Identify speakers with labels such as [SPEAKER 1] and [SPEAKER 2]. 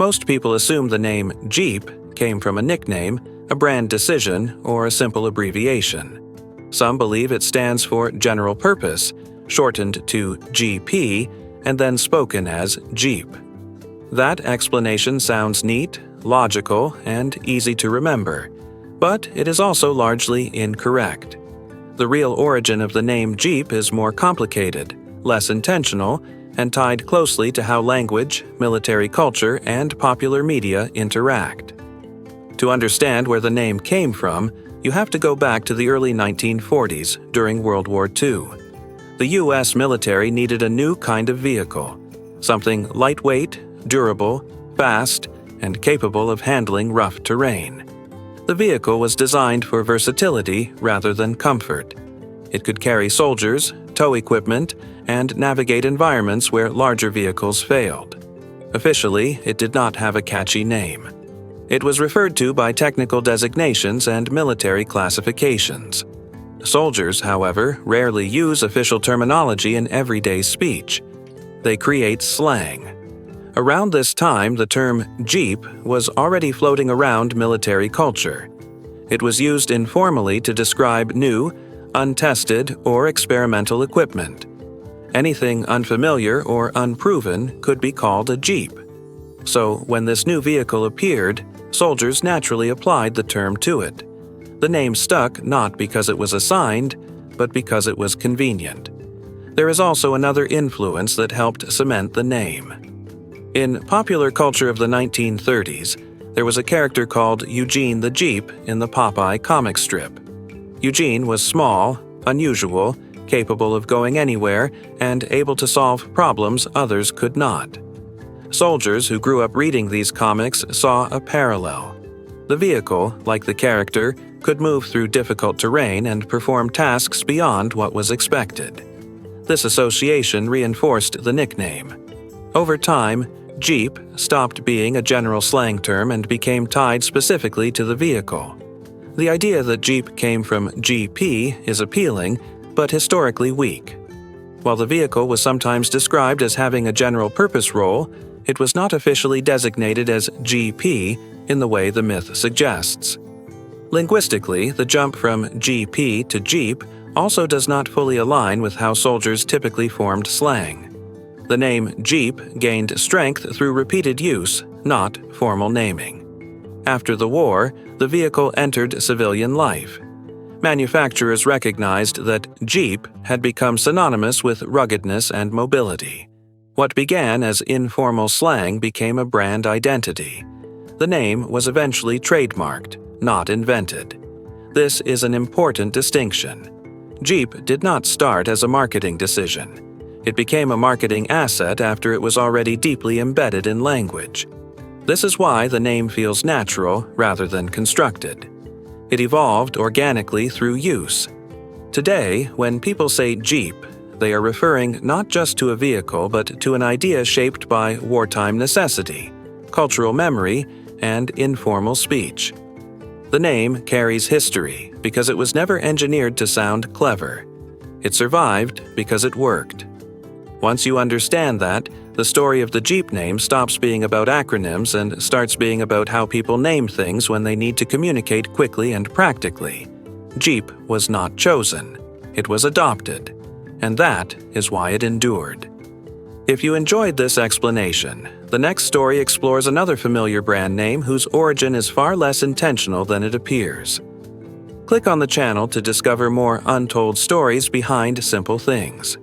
[SPEAKER 1] Most people assume the name Jeep came from a nickname, a brand decision, or a simple abbreviation. Some believe it stands for General Purpose, shortened to GP, and then spoken as Jeep. That explanation sounds neat, logical, and easy to remember, but it is also largely incorrect. The real origin of the name Jeep is more complicated, less intentional, and tied closely to how language, military culture, and popular media interact. To understand where the name came from, you have to go back to the early 1940s during World War II. The U.S. military needed a new kind of vehicle, something lightweight, durable, fast, and capable of handling rough terrain. The vehicle was designed for versatility rather than comfort. It could carry soldiers, tow equipment, and navigate environments where larger vehicles failed. Officially, it did not have a catchy name. It was referred to by technical designations and military classifications. Soldiers, however, rarely use official terminology in everyday speech. They create slang. Around this time, the term Jeep was already floating around military culture. It was used informally to describe new, untested, or experimental equipment. Anything unfamiliar or unproven could be called a Jeep. So, when this new vehicle appeared, soldiers naturally applied the term to it. The name stuck not because it was assigned, but because it was convenient. There is also another influence that helped cement the name. In popular culture of the 1930s, there was a character called Eugene the Jeep in the Popeye comic strip. Eugene was small, unusual, capable of going anywhere, and able to solve problems others could not. Soldiers who grew up reading these comics saw a parallel. The vehicle, like the character, could move through difficult terrain and perform tasks beyond what was expected. This association reinforced the nickname. Over time, Jeep stopped being a general slang term and became tied specifically to the vehicle. The idea that Jeep came from GP is appealing, but historically weak. While the vehicle was sometimes described as having a general purpose role, it was not officially designated as GP in the way the myth suggests. Linguistically, the jump from GP to Jeep also does not fully align with how soldiers typically formed slang. The name Jeep gained strength through repeated use, not formal naming. After the war, the vehicle entered civilian life. Manufacturers recognized that Jeep had become synonymous with ruggedness and mobility. What began as informal slang became a brand identity. The name was eventually trademarked, not invented. This is an important distinction. Jeep did not start as a marketing decision. It became a marketing asset after it was already deeply embedded in language. This is why the name feels natural rather than constructed. It evolved organically through use. Today, when people say Jeep, they are referring not just to a vehicle but to an idea shaped by wartime necessity, cultural memory, and informal speech. The name carries history because it was never engineered to sound clever. It survived because it worked. Once you understand that, the story of the Jeep name stops being about acronyms and starts being about how people name things when they need to communicate quickly and practically. Jeep was not chosen. It was adopted. And that is why it endured. If you enjoyed this explanation, the next story explores another familiar brand name whose origin is far less intentional than it appears. Click on the channel to discover more untold stories behind simple things.